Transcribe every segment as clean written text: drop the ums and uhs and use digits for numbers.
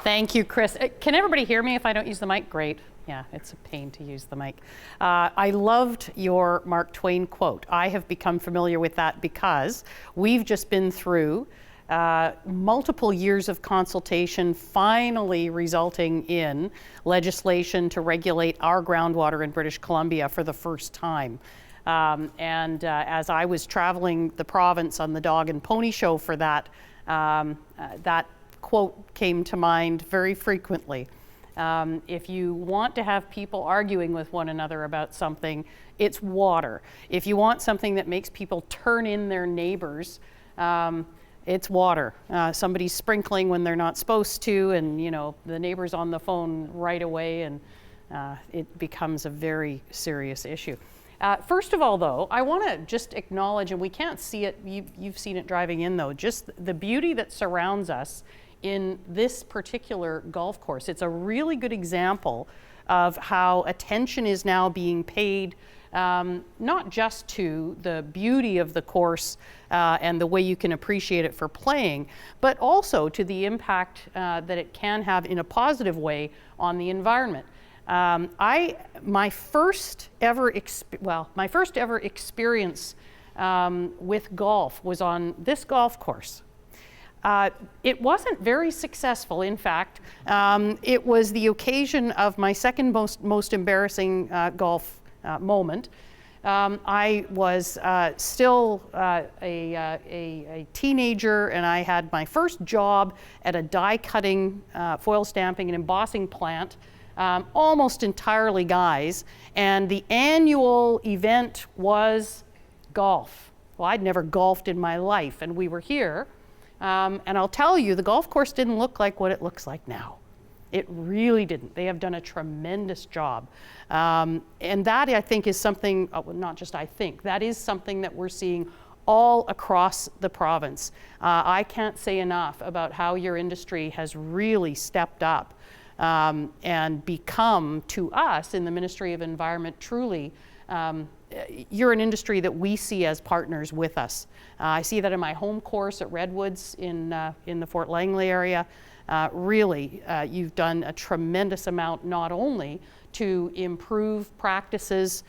Thank you, Chris. Can everybody hear me if I don't use the mic? Great. Yeah, it's a pain to use the mic. I loved your Mark Twain quote. I have become familiar with that because we've just been through multiple years of consultation, finally resulting in legislation to regulate our groundwater in British Columbia for the first time. As I was traveling the province on the dog and pony show for that, that quote came to mind very frequently. If you want to have people arguing with one another about something, it's water. If you want something that makes people turn in their neighbors, it's water. Somebody's sprinkling when they're not supposed to, and the neighbor's on the phone right away, and it becomes a very serious issue. First of all, though, I want to just acknowledge, and we can't see it, you've seen it driving in though, just the beauty that surrounds us in this particular golf course. It's a really good example of how attention is now being paid not just to the beauty of the course and the way you can appreciate it for playing, but also to the impact that it can have in a positive way on the environment. My first ever experience with golf was on this golf course. It wasn't very successful, in fact. It was the occasion of my second most embarrassing golf moment. I was still a teenager, and I had my first job at a die cutting, foil stamping and embossing plant, almost entirely guys, and the annual event was golf. Well, I'd never golfed in my life, and we were here. And I'll tell you, the golf course didn't look like what it looks like now. It really didn't. They have done a tremendous job. And that, I think, is something, not just I think, that is something that we're seeing all across the province. I can't say enough about how your industry has really stepped up and become, to us in the Ministry of Environment, truly, you're an industry that we see as partners with us. I see that in my home course at Redwoods in the Fort Langley area. Really, you've done a tremendous amount, not only to improve practices,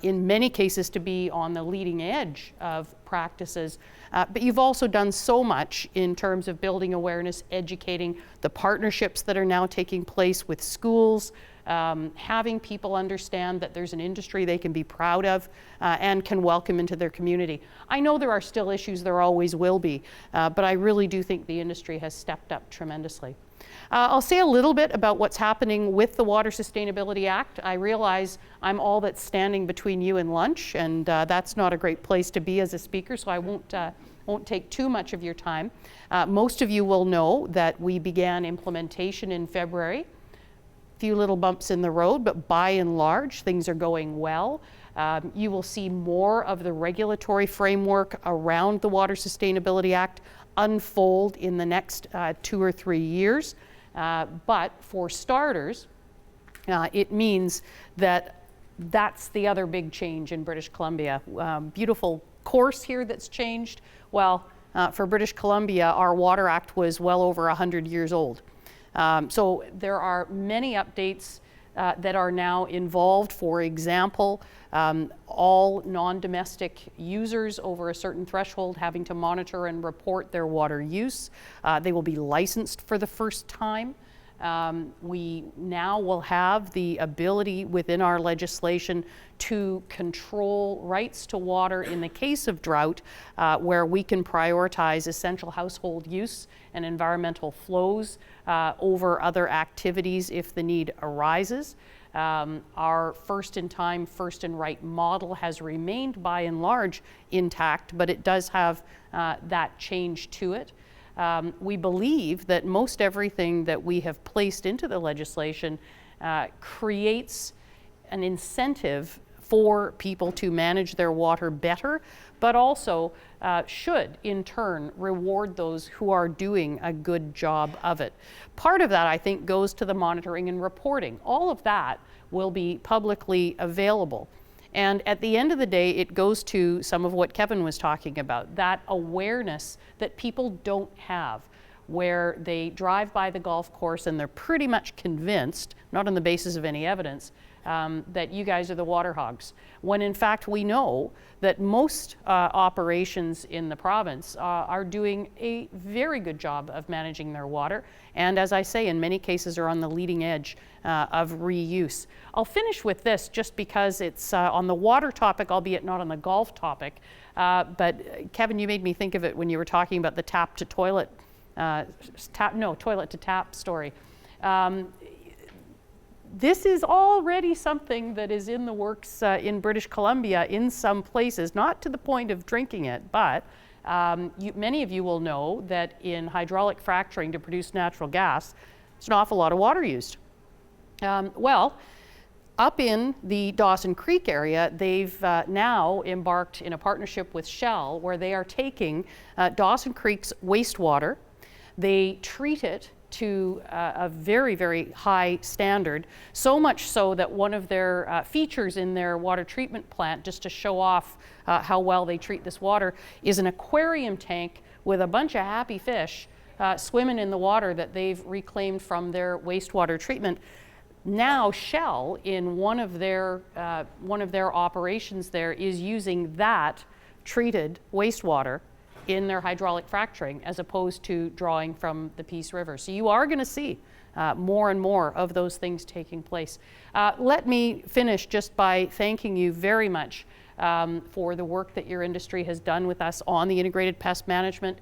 in many cases to be on the leading edge of practices, but you've also done so much in terms of building awareness, educating, the partnerships that are now taking place with schools, having people understand that there's an industry they can be proud of and can welcome into their community. I know there are still issues, there always will be, but I really do think the industry has stepped up tremendously. I'll say a little bit about what's happening with the Water Sustainability Act. I realize I'm all that's standing between you and lunch, and that's not a great place to be as a speaker, so I won't take too much of your time. Most of you will know that we began implementation in February. Few little bumps in the road, but by and large, things are going well. You will see more of the regulatory framework around the Water Sustainability Act unfold in the next 2 or 3 years. But for starters, it means that that's the other big change in British Columbia. Beautiful course here that's changed. Well, for British Columbia, our Water Act was well over 100 years old. So there are many updates that are now involved. For example, all non-domestic users over a certain threshold having to monitor and report their water use. They will be licensed for the first time. We now will have the ability within our legislation to control rights to water in the case of drought, where we can prioritize essential household use and environmental flows over other activities if the need arises. Our first in time, first in right model has remained by and large intact, but it does have that change to it. We believe that most everything that we have placed into the legislation creates an incentive for people to manage their water better, but also should in turn reward those who are doing a good job of it. Part of that, I think, goes to the monitoring and reporting. All of that will be publicly available. And at the end of the day, it goes to some of what Kevin was talking about, that awareness that people don't have. where they drive by the golf course and they're pretty much convinced, not on the basis of any evidence, that you guys are the water hogs, when in fact we know that most operations in the province are doing a very good job of managing their water, and as I say, in many cases are on the leading edge of reuse. I'll finish with this just because it's on the water topic, albeit not on the golf topic, but Kevin, you made me think of it when you were talking about the tap to toilet, toilet to tap story. This is already something that is in the works in British Columbia in some places, not to the point of drinking it, but many of you will know that in hydraulic fracturing to produce natural gas, there's an awful lot of water used. Well, up in the Dawson Creek area, they've now embarked in a partnership with Shell where they are taking Dawson Creek's wastewater, they treat it to a very, very high standard, so much so that one of their features in their water treatment plant, just to show off how well they treat this water, is an aquarium tank with a bunch of happy fish swimming in the water that they've reclaimed from their wastewater treatment. Now Shell, in one of their operations there, is using that treated wastewater in their hydraulic fracturing as opposed to drawing from the Peace River. So you are going to see more and more of those things taking place. Let me finish just by thanking you very much for the work that your industry has done with us on the integrated pest management.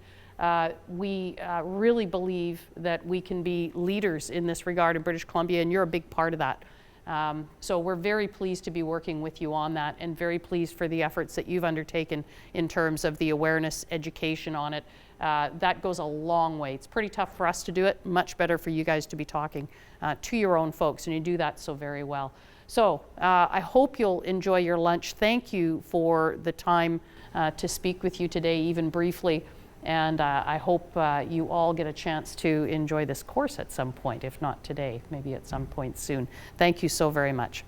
We really believe that we can be leaders in this regard in British Columbia, and you're a big part of that. So we're very pleased to be working with you on that, and very pleased for the efforts that you've undertaken in terms of the awareness education on it. That goes a long way. It's pretty tough for us to do it, much better for you guys to be talking to your own folks, and you do that so very well. So I hope you'll enjoy your lunch. Thank you for the time to speak with you today, even briefly. And I hope you all get a chance to enjoy this course at some point, if not today, maybe at some point soon. Thank you so very much.